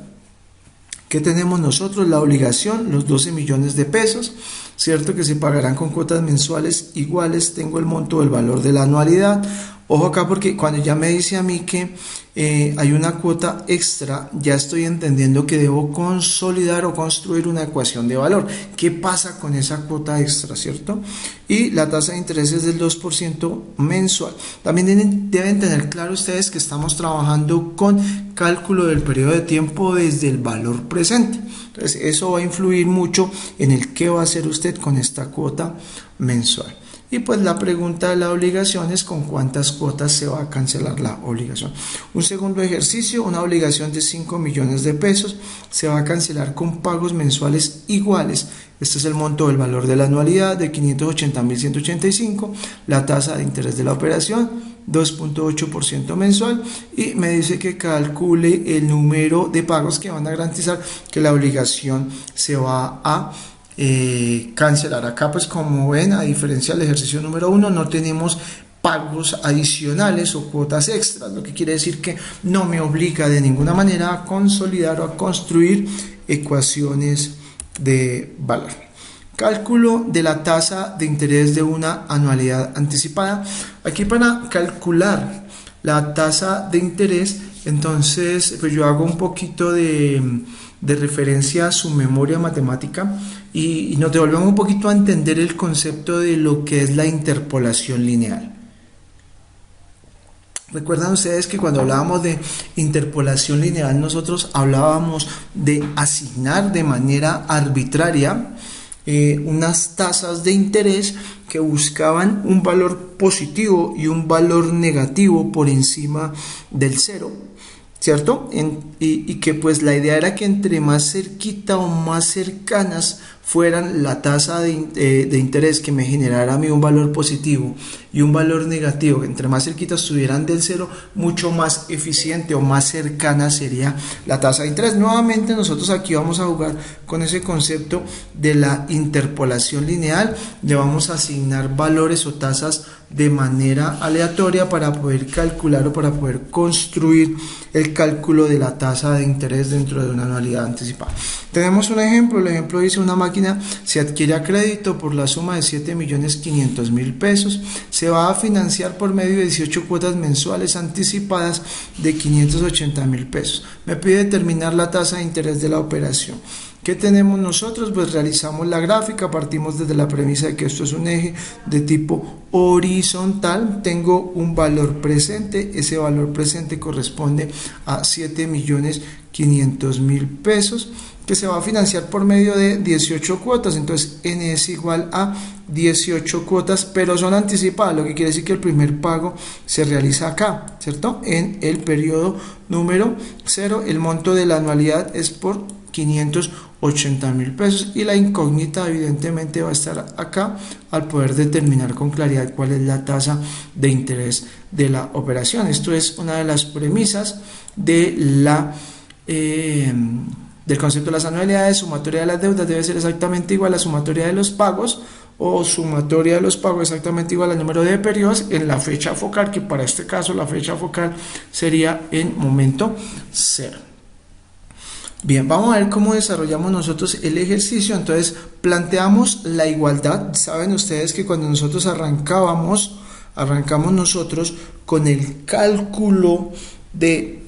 Speaker 1: ¿Qué tenemos nosotros? La obligación, los 12 millones de pesos, ¿cierto? Que se pagarán con cuotas mensuales iguales. Tengo el monto del valor de la anualidad. Ojo acá porque cuando ya me dice a mí que hay una cuota extra, ya estoy entendiendo que debo consolidar o construir una ecuación de valor. ¿Qué pasa con esa cuota extra, cierto? Y la tasa de interés es del 2% mensual. También deben tener claro ustedes que estamos trabajando con cálculo del periodo de tiempo desde el valor presente. Entonces eso va a influir mucho en el qué va a hacer usted con esta cuota mensual. Y pues la pregunta de la obligación es con cuántas cuotas se va a cancelar la obligación. Un segundo ejercicio, una obligación de 5 millones de pesos se va a cancelar con pagos mensuales iguales. Este es el monto del valor de la anualidad de 580.185, la tasa de interés de la operación 2.8% mensual, y me dice que calcule el número de pagos que van a garantizar que la obligación se va a cancelar. Acá pues como ven, a diferencia del ejercicio número 1, no tenemos pagos adicionales o cuotas extras, lo que quiere decir que no me obliga de ninguna manera a consolidar o a construir ecuaciones de valor. Cálculo de la tasa de interés de una anualidad anticipada. Aquí para calcular la tasa de interés, entonces pues yo hago un poquito de referencia a su memoria matemática y nos devolvemos un poquito a entender el concepto de lo que es la interpolación lineal. Recuerdan ustedes que cuando hablábamos de interpolación lineal nosotros hablábamos de asignar de manera arbitraria unas tasas de interés que buscaban un valor positivo y un valor negativo por encima del cero, ¿cierto? Y que pues la idea era que entre más cerquita o más cercanas fueran la tasa de interés que me generara a mí un valor positivo y un valor negativo, que entre más cerquitas estuvieran del cero, mucho más eficiente o más cercana sería la tasa de interés. Nuevamente nosotros aquí vamos a jugar con ese concepto de la interpolación lineal. Le vamos a asignar valores o tasas de manera aleatoria para poder calcular o para poder construir el cálculo de la tasa de interés dentro de una anualidad anticipada. Tenemos un ejemplo. El ejemplo dice: una máquina se adquiere a crédito por la suma de 7.500.000 pesos, se va a financiar por medio de 18 cuotas mensuales anticipadas de 580.000 pesos. Me pide determinar la tasa de interés de la operación. ¿Qué tenemos nosotros? Pues realizamos la gráfica, partimos desde la premisa de que esto es un eje de tipo horizontal, tengo un valor presente, ese valor presente corresponde a 7.500.000 pesos, que se va a financiar por medio de 18 cuotas, entonces N es igual a 18 cuotas, pero son anticipadas, lo que quiere decir que el primer pago se realiza acá, ¿cierto? En el periodo número 0, el monto de la anualidad es por 580.000 pesos y la incógnita evidentemente va a estar acá al poder determinar con claridad cuál es la tasa de interés de la operación. Esto es una de las premisas de del concepto de las anualidades. Sumatoria de las deudas debe ser exactamente igual a sumatoria de los pagos, o sumatoria de los pagos exactamente igual al número de periodos en la fecha focal, que para este caso la fecha focal sería en momento 0. Bien, vamos a ver cómo desarrollamos nosotros el ejercicio. Entonces planteamos la igualdad. Saben ustedes que cuando nosotros arrancamos nosotros con el cálculo de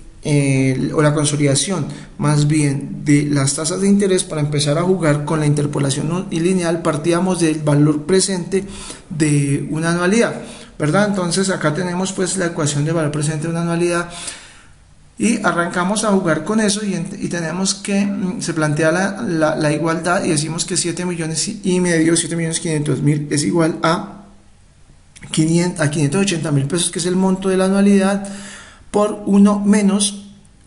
Speaker 1: o la consolidación más bien de las tasas de interés para empezar a jugar con la interpolación lineal, partíamos del valor presente de una anualidad, ¿verdad? Entonces acá tenemos pues la ecuación del valor presente de una anualidad y arrancamos a jugar con eso y tenemos que, se plantea la igualdad y decimos que 7.500.000, 7.500.000 es igual a 580.000 pesos, que es el monto de la anualidad, por 1 menos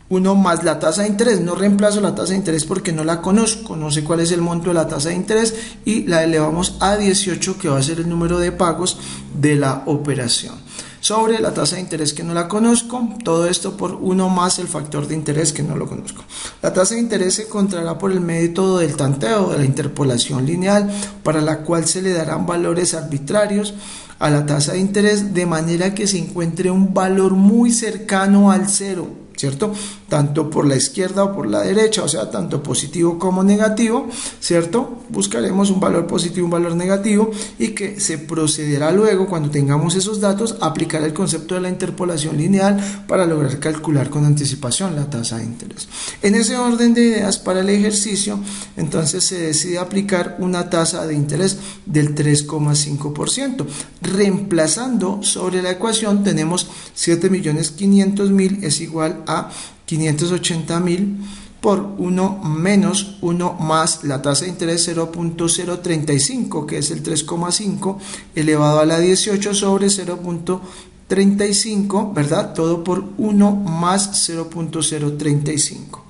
Speaker 1: 1 más la tasa de interés. No reemplazo la tasa de interés porque no la conozco, no sé cuál es el monto de la tasa de interés, y la elevamos a 18, que va a ser el número de pagos de la operación, sobre la tasa de interés que no la conozco, todo esto por 1 más el factor de interés que no lo conozco. La tasa de interés se encontrará por el método del tanteo, de la interpolación lineal, para la cual se le darán valores arbitrarios a la tasa de interés de manera que se encuentre un valor muy cercano al 0, ¿cierto? Tanto por la izquierda o por la derecha, o sea, tanto positivo como negativo, ¿cierto? Buscaremos un valor positivo, un valor negativo, y que se procederá luego, cuando tengamos esos datos, a aplicar el concepto de la interpolación lineal para lograr calcular con anticipación la tasa de interés. En ese orden de ideas para el ejercicio, entonces se decide aplicar una tasa de interés del 3,5%. Reemplazando sobre la ecuación tenemos 7.500.000 es igual a 580.000 por 1 menos 1 más la tasa de interés 0.035, que es el 3,5 elevado a la 18 sobre 0.35, ¿verdad? Todo por 1 más 0.035.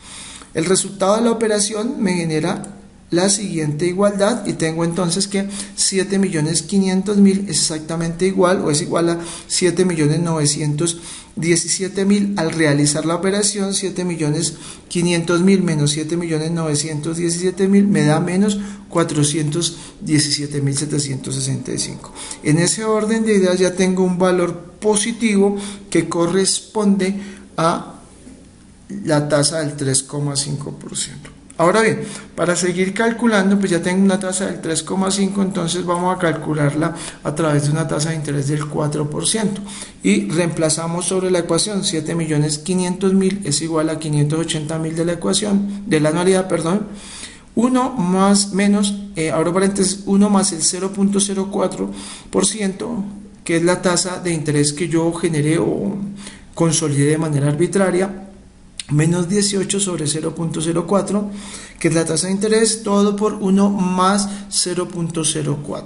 Speaker 1: El resultado de la operación me genera la siguiente igualdad y tengo entonces que 7.500.000 es exactamente igual o es igual a 7.917.000. Al realizar la operación, 7.500.000 menos 7.917.000 me da menos 417.765. En ese orden de ideas ya tengo un valor positivo que corresponde a la tasa del 3,5%. Ahora bien, para seguir calculando, pues ya tengo una tasa del 3,5, entonces vamos a calcularla a través de una tasa de interés del 4% y reemplazamos sobre la ecuación 7.500.000 es igual a 580.000 de la ecuación, de la anualidad, perdón, 1 más menos, abro paréntesis, 1 más el 0.04%, que es la tasa de interés que yo generé o consolidé de manera arbitraria, menos 18 sobre 0.04, que es la tasa de interés, todo por 1 más 0.04.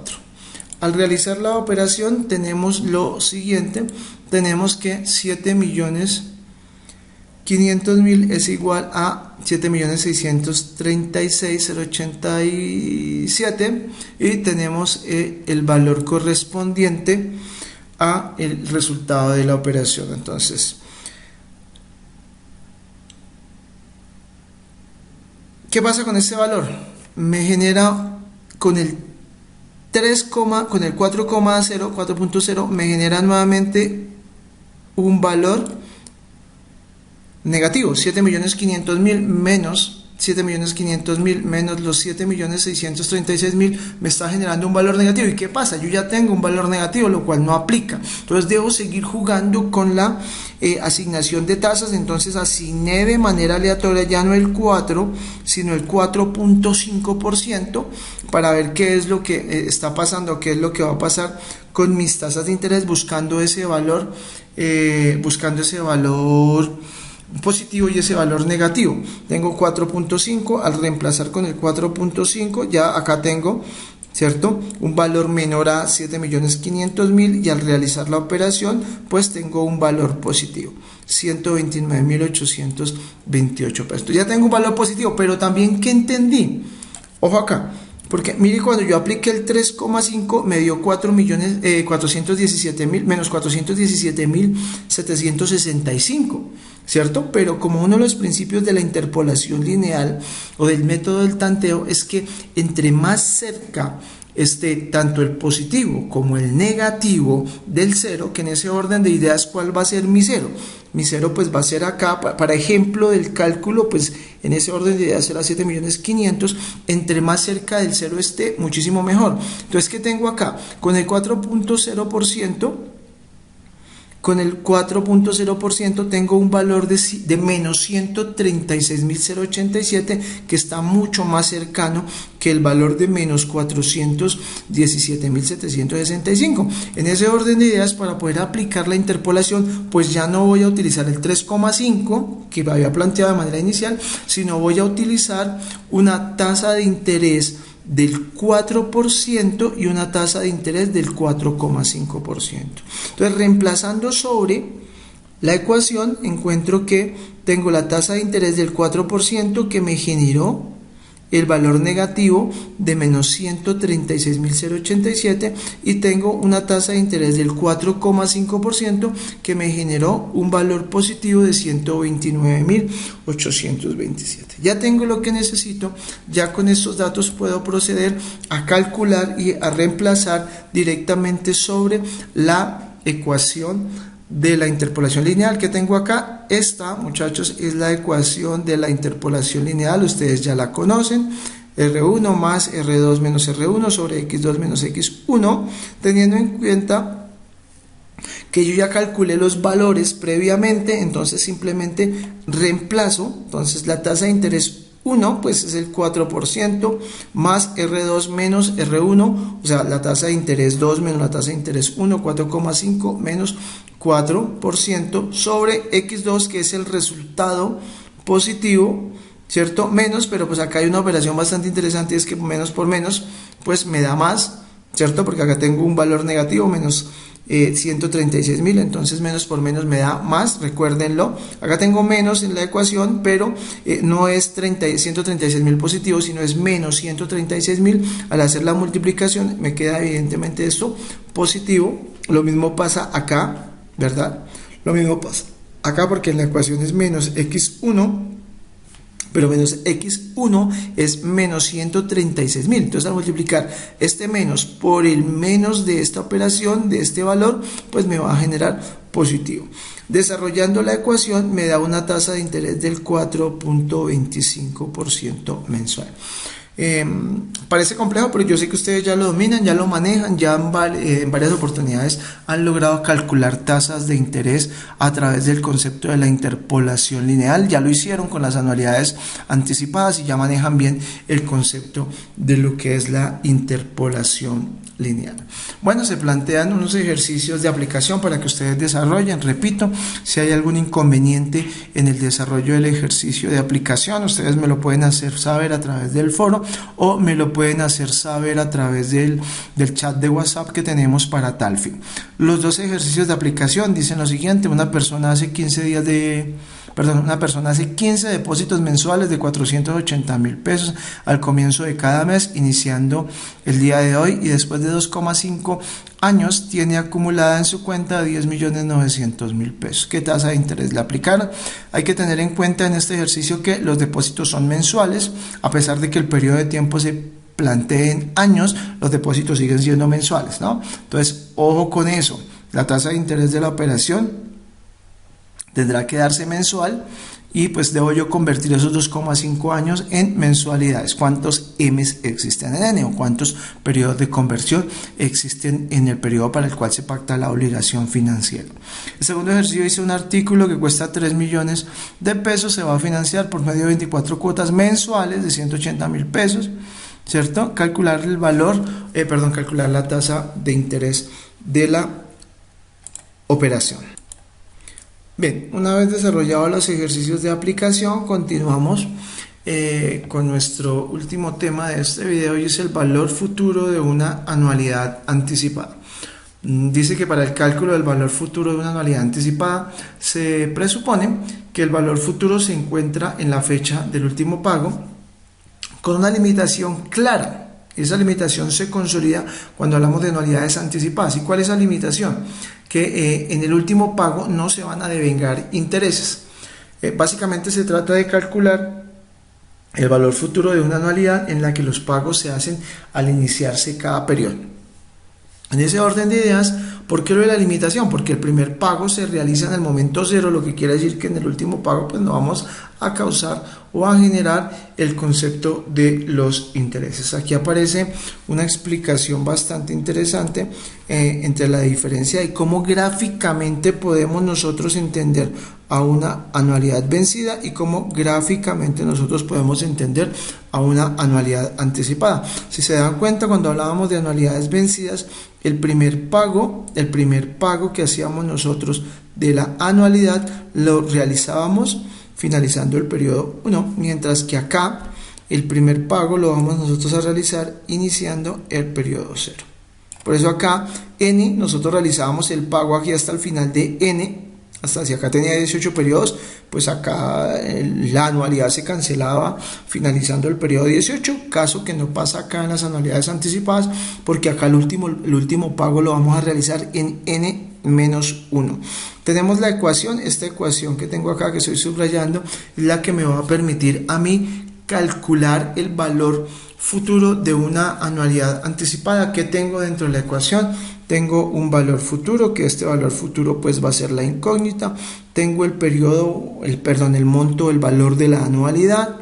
Speaker 1: Al realizar la operación tenemos lo siguiente, tenemos que 7.500.000 es igual a 7.636.087 y tenemos el valor correspondiente a el resultado de la operación. Entonces, ¿qué pasa con este valor? Me genera con el 4,0 me genera nuevamente un valor negativo, 7.500.000 menos 7.500.000 menos los 7.636.000 me está generando un valor negativo. ¿Y qué pasa? Yo ya tengo un valor negativo, lo cual no aplica. Entonces debo seguir jugando con la asignación de tasas. Entonces asigné de manera aleatoria ya no el 4, sino el 4.5% para ver qué es lo que está pasando, qué es lo que va a pasar con mis tasas de interés, buscando ese valor positivo y ese valor negativo. Tengo 4.5, al reemplazar con el 4.5 ya acá tengo, ¿cierto?, un valor menor a 7.500.000 y al realizar la operación pues tengo un valor positivo, 129.828 pesos. Ya tengo un valor positivo, pero también ¿qué entendí? Ojo acá, porque mire, cuando yo apliqué el 3,5 me dio 417.000 menos 417.765, ¿cierto? Pero como uno de los principios de la interpolación lineal o del método del tanteo es que entre más cerca esté tanto el positivo como el negativo del cero, que en ese orden de ideas, ¿cuál va a ser mi cero? Mi cero pues va a ser acá, para ejemplo del cálculo, pues en ese orden de ideas será 7.500.000, entre más cerca del cero esté, muchísimo mejor. Entonces, ¿qué tengo acá? Con el 4.0%, tengo un valor de menos 136.087, que está mucho más cercano que el valor de menos 417.765. En ese orden de ideas, para poder aplicar la interpolación, pues ya no voy a utilizar el 3,5 que había planteado de manera inicial, sino voy a utilizar una tasa de interés del 4% y una tasa de interés del 4,5%. Entonces, reemplazando sobre la ecuación, encuentro que tengo la tasa de interés del 4% que me generó el valor negativo de menos 136.087 y tengo una tasa de interés del 4,5% que me generó un valor positivo de 129.827. Ya tengo lo que necesito, ya con estos datos puedo proceder a calcular y a reemplazar directamente sobre la ecuación de la interpolación lineal que tengo acá. Esta, muchachos, es la ecuación de la interpolación lineal, ustedes ya la conocen, R1 más R2 menos R1 sobre X2 menos X1, teniendo en cuenta que yo ya calculé los valores previamente, entonces simplemente reemplazo. Entonces la tasa de interés 1 pues es el 4% más R2 menos R1, o sea, la tasa de interés 2 menos la tasa de interés 1, 4,5 menos 4% sobre X2, que es el resultado positivo, ¿cierto? Menos, pero pues acá hay una operación bastante interesante, es que menos por menos pues me da más, ¿cierto? Porque acá tengo un valor negativo, menos 136.000, entonces menos por menos me da más, recuérdenlo. Acá tengo menos en la ecuación, pero no es 136.000 positivo, sino es menos 136.000. Al hacer la multiplicación me queda evidentemente esto positivo. Lo mismo pasa acá, ¿verdad? Lo mismo pasa acá porque en la ecuación es menos x1, pero menos x1 es menos 136.000. Entonces, al multiplicar este menos por el menos de esta operación, de este valor, pues me va a generar positivo. Desarrollando la ecuación me da una tasa de interés del 4.25% mensual. Parece complejo, pero yo sé que ustedes ya lo dominan, ya lo manejan, ya en varias oportunidades han logrado calcular tasas de interés a través del concepto de la interpolación lineal. Ya lo hicieron con las anualidades anticipadas y ya manejan bien el concepto de lo que es la interpolación lineal. Bueno, se plantean unos ejercicios de aplicación para que ustedes desarrollen. Repito, si hay algún inconveniente en el desarrollo del ejercicio de aplicación, ustedes me lo pueden hacer saber a través del foro o me lo pueden hacer saber a través del chat de WhatsApp que tenemos para tal fin. Los dos ejercicios de aplicación dicen lo siguiente: una persona hace 15 depósitos mensuales de 480.000 pesos al comienzo de cada mes, iniciando el día de hoy, y después de 2,5 años tiene acumulada en su cuenta 10.900.000 pesos. ¿Qué tasa de interés le aplicaron? Hay que tener en cuenta en este ejercicio que los depósitos son mensuales, a pesar de que el periodo de tiempo se plantee en años, los depósitos siguen siendo mensuales, ¿no? Entonces, ojo con eso. La tasa de interés de la operación tendrá que darse mensual y pues debo yo convertir esos 2,5 años en mensualidades. ¿Cuántos M's existen en N o cuántos periodos de conversión existen en el periodo para el cual se pacta la obligación financiera? El segundo ejercicio dice: un artículo que cuesta 3 millones de pesos se va a financiar por medio de 24 cuotas mensuales de 180.000 pesos, ¿cierto? Calcular el valor, calcular la tasa de interés de la operación. Bien, una vez desarrollados los ejercicios de aplicación, continuamos con nuestro último tema de este video, y es el valor futuro de una anualidad anticipada. Dice que para el cálculo del valor futuro de una anualidad anticipada se presupone que el valor futuro se encuentra en la fecha del último pago con una limitación clara. Esa limitación se consolida cuando hablamos de anualidades anticipadas. ¿Y cuál es esa limitación? Que en el último pago no se van a devengar intereses. Básicamente se trata de calcular el valor futuro de una anualidad en la que los pagos se hacen al iniciarse cada periodo. En ese orden de ideas, ¿por qué lo de la limitación? Porque el primer pago se realiza en el momento cero, lo que quiere decir que en el último pago pues no vamos a causar o a generar el concepto de los intereses. Aquí aparece una explicación bastante interesante entre la diferencia y cómo gráficamente podemos nosotros entender a una anualidad vencida y cómo gráficamente nosotros podemos entender a una anualidad anticipada. Si se dan cuenta, cuando hablábamos de anualidades vencidas, el primer pago que hacíamos nosotros de la anualidad lo realizábamos finalizando el periodo 1, mientras que acá el primer pago lo vamos nosotros a realizar iniciando el periodo 0. Por eso acá N, nosotros realizábamos el pago aquí hasta el final de N, hasta si acá tenía 18 periodos, pues acá la anualidad se cancelaba finalizando el periodo 18, caso que no pasa acá en las anualidades anticipadas, porque acá el último pago lo vamos a realizar en N-1. Tenemos la ecuación, esta ecuación que tengo acá que estoy subrayando, es la que me va a permitir a mí calcular el valor futuro de una anualidad anticipada. ¿Qué tengo dentro de la ecuación? Tengo un valor futuro, que este valor futuro pues va a ser la incógnita. Tengo el el monto, el valor de la anualidad,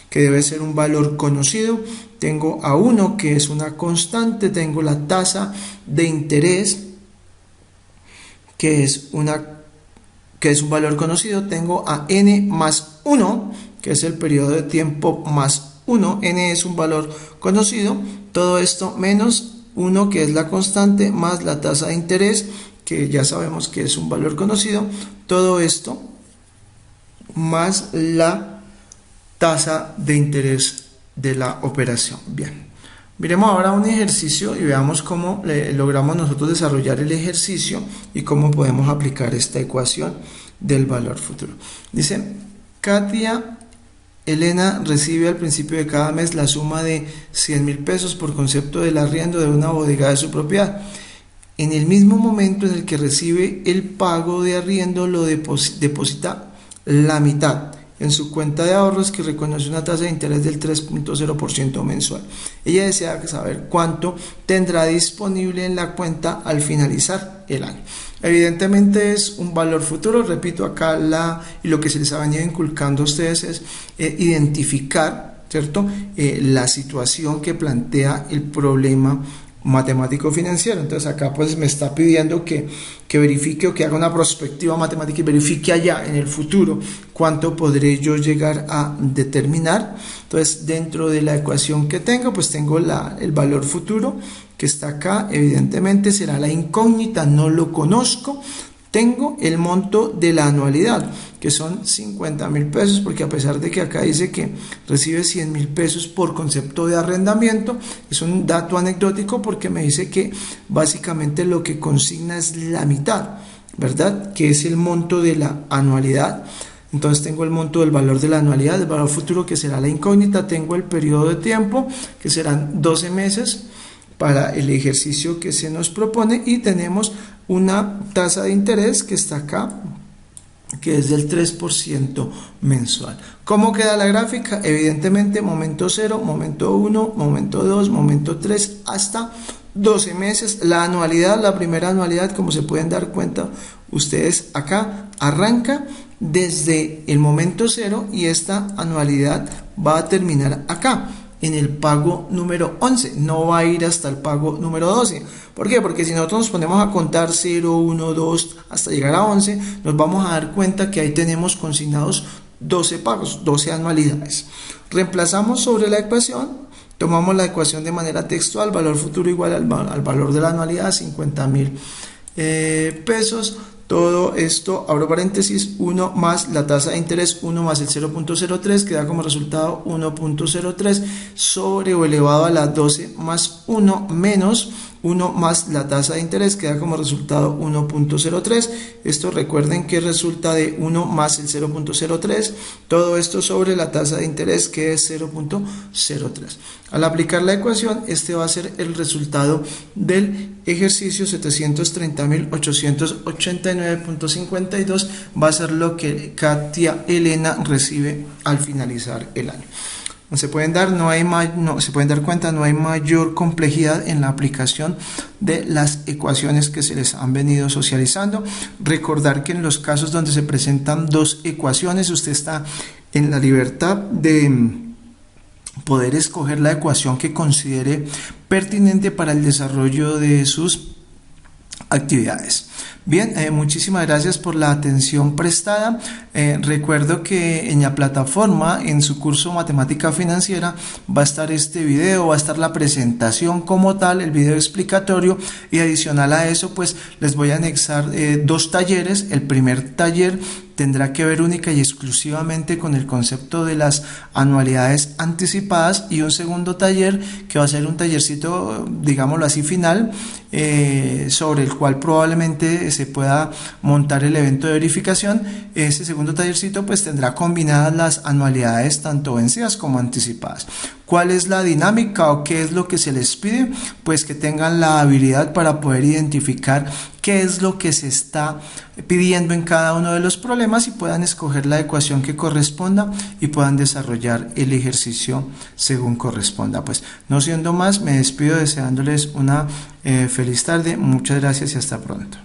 Speaker 1: que debe ser un valor conocido. Tengo A1, que es una constante. Tengo la tasa de interés, que es un valor conocido. Tengo a N más 1, que es el periodo de tiempo más 1. N es un valor conocido. Todo esto menos 1, que es la constante, más la tasa de interés, que ya sabemos que es un valor conocido. Todo esto más la tasa de interés de la operación. Bien, miremos ahora un ejercicio y veamos cómo logramos nosotros desarrollar el ejercicio y cómo podemos aplicar esta ecuación del valor futuro. Dice: Elena recibe al principio de cada mes la suma de 100.000 pesos por concepto del arriendo de una bodega de su propiedad. En el mismo momento en el que recibe el pago de arriendo, lo deposita la mitad en su cuenta de ahorros, que reconoce una tasa de interés del 3.0% mensual. Ella desea saber cuánto tendrá disponible en la cuenta al finalizar el año. Evidentemente es un valor futuro. Repito, acá y lo que se les ha venido inculcando a ustedes es identificar, ¿cierto?, la situación que plantea el problema matemático financiero. Entonces acá pues me está pidiendo que verifique o que haga una prospectiva matemática y verifique allá en el futuro cuánto podré yo llegar a determinar. Entonces, dentro de la ecuación que tengo, pues tengo el valor futuro que está acá. Evidentemente será la incógnita, no lo conozco. Tengo el monto de la anualidad, que son 50.000 pesos, porque a pesar de que acá dice que recibe 100.000 pesos por concepto de arrendamiento, es un dato anecdótico porque me dice que básicamente lo que consigna es la mitad, ¿verdad?, que es el monto de la anualidad. Entonces tengo el monto del valor de la anualidad, el valor futuro que será la incógnita. Tengo el periodo de tiempo, que serán 12 meses para el ejercicio que se nos propone, y tenemos una tasa de interés que está acá, que es del 3% mensual. ¿Cómo queda la gráfica? Evidentemente momento 0, momento 1, momento 2, momento 3, hasta 12 meses. La anualidad, la primera anualidad, como se pueden dar cuenta ustedes acá, arranca desde el momento 0 y esta anualidad va a terminar acá en el pago número 11, no va a ir hasta el pago número 12. ¿Por qué? Porque si nosotros nos ponemos a contar 0, 1, 2 hasta llegar a 11, nos vamos a dar cuenta que ahí tenemos consignados 12 pagos, 12 anualidades. Reemplazamos sobre la ecuación, tomamos la ecuación de manera textual, valor futuro igual al valor de la anualidad, 50.000 pesos. Todo esto, abro paréntesis, 1 más la tasa de interés, 1 más el 0.03, que da como resultado 1.03 sobre o elevado a la 12 más 1 menos 1 más la tasa de interés, que da como resultado 1.03. Esto recuerden que resulta de 1 más el 0.03, todo esto sobre la tasa de interés, que es 0.03. Al aplicar la ecuación, este va a ser el resultado del ejercicio 739.889.52, va a ser lo que Katia Elena recibe al finalizar el año. Se pueden dar cuenta, no hay mayor complejidad en la aplicación de las ecuaciones que se les han venido socializando. Recordar que en los casos donde se presentan dos ecuaciones, usted está en la libertad de poder escoger la ecuación que considere pertinente para el desarrollo de sus actividades. Bien, muchísimas gracias por la atención prestada. Recuerdo que en la plataforma, en su curso Matemática Financiera, va a estar este video, va a estar la presentación como tal, el video explicatorio, y adicional a eso, pues les voy a anexar dos talleres. El primer taller tendrá que ver única y exclusivamente con el concepto de las anualidades anticipadas, y un segundo taller que va a ser un tallercito, digámoslo así, final, sobre el cual probablemente se pueda montar el evento de verificación. Ese segundo tallercito pues tendrá combinadas las anualidades tanto vencidas como anticipadas. ¿Cuál es la dinámica o qué es lo que se les pide? Pues que tengan la habilidad para poder identificar qué es lo que se está pidiendo en cada uno de los problemas y puedan escoger la ecuación que corresponda y puedan desarrollar el ejercicio según corresponda. Pues no siendo más, me despido deseándoles una feliz tarde. Muchas gracias y hasta pronto.